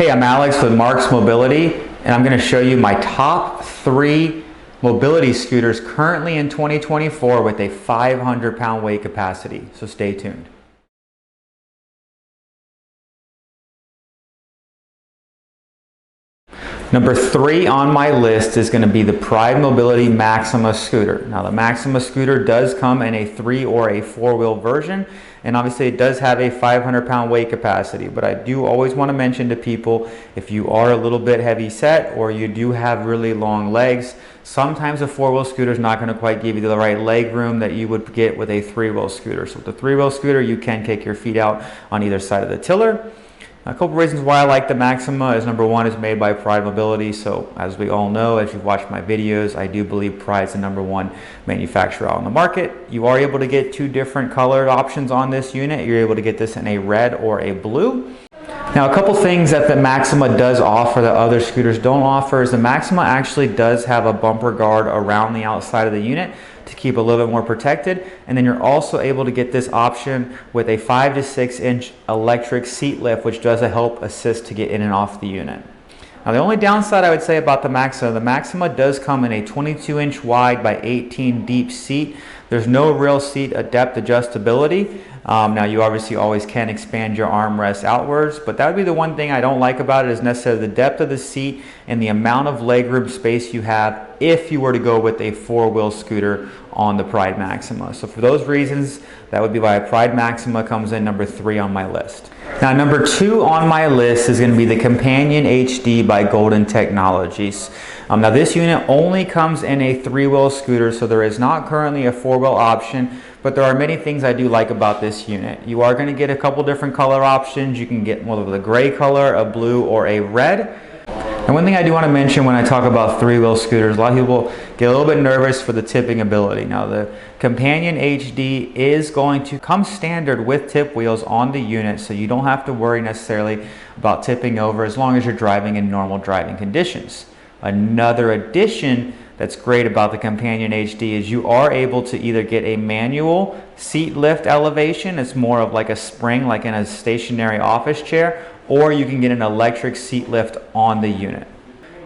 Hey, I'm Alex with Marc's Mobility, and I'm going to show you my top 3 mobility scooters currently in 2024 with a 500-pound weight capacity. So stay tuned. Number 3 on my list is going to be the Pride Mobility Maxima scooter. Now the Maxima scooter does come in a 3 or a 4-wheel version, and obviously it does have a 500-pound weight capacity, but I do always want to mention to people, if you are a little bit heavy set or you do have really long legs, sometimes a 4-wheel scooter is not going to quite give you the right leg room that you would get with a 3-wheel scooter. So with the 3-wheel scooter, you can kick your feet out on either side of the tiller. A couple reasons why I like the Maxima is number 1 is made by Pride Mobility. So as we all know, if you've watched my videos, I do believe Pride's the number 1 manufacturer on the market. You are able to get 2 different color options on this unit. You're able to get this in a red or a blue. Now a couple things that the Maxima does offer that other scooters don't offer is the Maxima actually does have a bumper guard around the outside of the unit to keep a little bit more protected, and then you're also able to get this option with a 5 to 6 inch electric seat lift, which does help assist to get in and off the unit. Now the only downside I would say about the Maxima does come in a 22-inch wide by 18 deep seat. There's no real seat depth adjustability. Now you obviously always can expand your armrest outwards, but that would be the one thing I don't like about it is necessarily the depth of the seat and the amount of legroom space you have if you were to go with a 4-wheel scooter on the Pride Maxima. So for those reasons, that would be why Pride Maxima comes in number 3 on my list. Now number 2 on my list is going to be the Companion HD by Golden Technologies. Now this unit only comes in a 3-wheel scooter, so there is not currently a 4-wheel option, but there are many things I do like about this unit. You are going to get a couple different color options. You can get one of the gray color, a blue, or a red. And one thing I do want to mention when I talk about 3-wheel scooters, a lot of people get a little bit nervous for the tipping ability. Now the Companion HD is going to come standard with tip wheels on the unit, so you don't have to worry necessarily about tipping over as long as you're driving in normal driving conditions. Another addition that's great about the Companion HD is you are able to either get a manual seat lift elevation, it's more of like a spring like in a stationary office chair, or you can get an electric seat lift on the unit.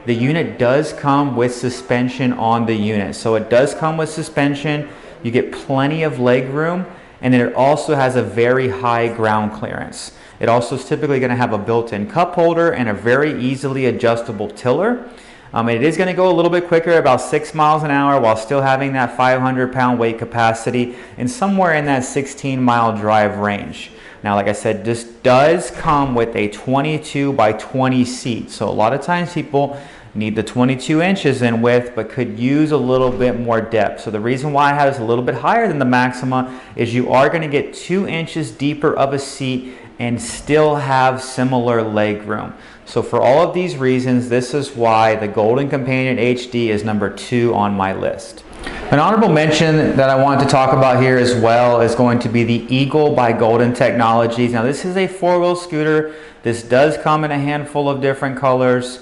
The unit does come with suspension on the unit, so it does come with suspension. You get plenty of leg room, and then it also has a very high ground clearance. It also is typically going to have a built-in cup holder and a very easily adjustable tiller. It is going to go a little bit quicker, about 6 miles an hour, while still having that 500-pound weight capacity and somewhere in that 16-mile drive range. Now, like I said, this does come with a 22 by 20 seat. So a lot of times people need the 22 inches in width, but could use a little bit more depth. So the reason why I have this a little bit higher than the Maxima is you are going to get 2 inches deeper of a seat and still have similar leg room. So for all of these reasons, this is why the Golden Companion HD is number 2 on my list. An honorable mention that I wanted to talk about here as well is going to be the Eagle by Golden Technologies. Now this is a 4-wheel scooter. This does come in a handful of different colors,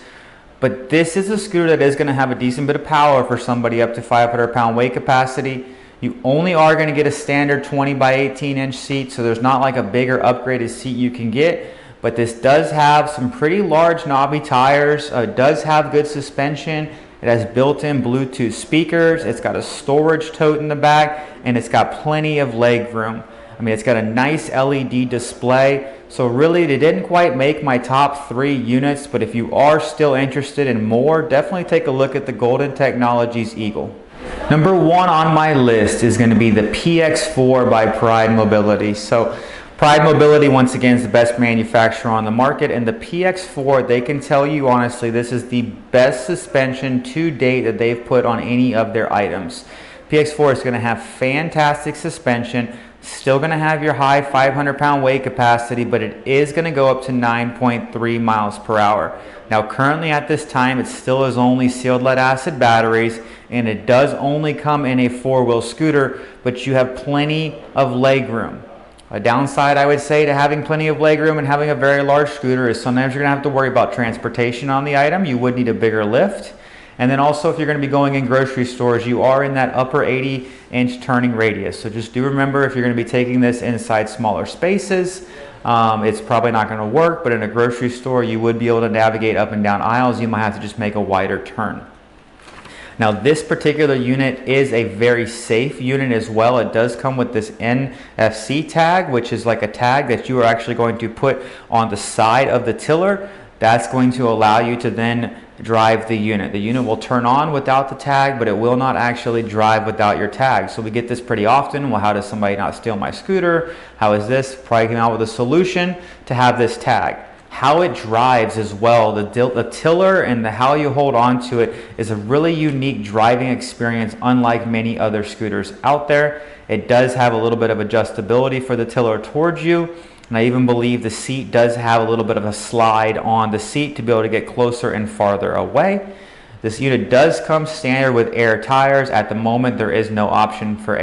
but this is a scooter that is going to have a decent bit of power for somebody up to 500-pound weight capacity. You only are going to get a standard 20 by 18 inch seat, so there's not like a bigger upgraded seat you can get. But this does have some pretty large knobby tires. It does have good suspension. It has built-in Bluetooth speakers. It's got a storage tote in the back, and it's got plenty of leg room. I mean, it's got a nice LED display. So really, they didn't quite make my top 3 units, but if you are still interested in more, definitely take a look at the Golden Technologies Eagle. Number 1 on my list is going to be the PX4 by Pride Mobility. So Pride Mobility, once again, is the best manufacturer on the market, and the PX4, they can tell you honestly, this is the best suspension to date that they've put on any of their items. PX4 is going to have fantastic suspension, still going to have your high 500-pound weight capacity, but it is going to go up to 9.3 miles per hour. Now currently at this time, it still is only sealed lead acid batteries, and it does only come in a 4-wheel scooter, but you have plenty of leg room. A downside, I would say, to having plenty of legroom and having a very large scooter is sometimes you're going to have to worry about transportation on the item. You would need a bigger lift. And then also, if you're going to be going in grocery stores, you are in that upper 80-inch turning radius. So just do remember, if you're going to be taking this inside smaller spaces, it's probably not going to work, but in a grocery store, you would be able to navigate up and down aisles. You might have to just make a wider turn. Now this particular unit is a very safe unit as well. It does come with this NFC tag, which is like a tag that you are actually going to put on the side of the tiller. That's going to allow you to then drive the unit. The unit will turn on without the tag, but it will not actually drive without your tag. So we get this pretty often. Well, how does somebody not steal my scooter? How is this? Probably came out with a solution to have this tag. How it drives as well, the tiller and how you hold on to it is a really unique driving experience, unlike many other scooters out there. It does have a little bit of adjustability for the tiller towards you, and I even believe the seat does have a little bit of a slide on the seat to be able to get closer and farther away. This unit does come standard with air tires. At the moment, there is no option for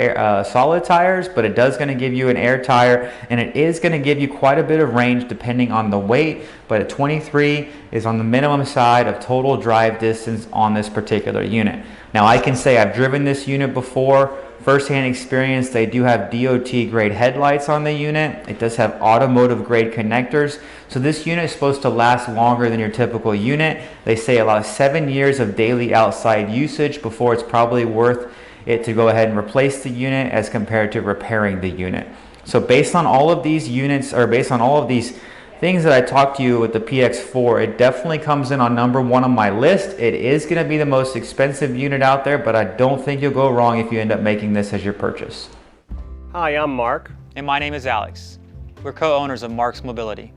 solid tires, but it does going to give you an air tire, and it is going to give you quite a bit of range depending on the weight, but at 23 is on the minimum side of total drive distance on this particular unit. Now, I can say I've driven this unit before. First-hand experience, they do have DOT grade headlights on the unit. It does have automotive grade connectors. So this unit is supposed to last longer than your typical unit. They say about 7 years of daily outside usage before it's probably worth it to go ahead and replace the unit as compared to repairing the unit. So based on all of these units, or based on all of these things that I talked to you with the PX4, it definitely comes in on number 1 on my list. It is going to be the most expensive unit out there, but I don't think you'll go wrong if you end up making this as your purchase. Hi, I'm Mark. And my name is Alex. We're co-owners of Marc's Mobility.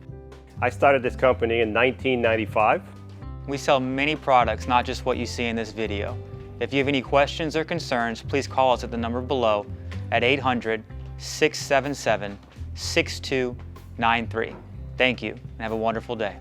I started this company in 1995. We sell many products, not just what you see in this video. If you have any questions or concerns, please call us at the number below at 800-677-6293. Thank you, and have a wonderful day.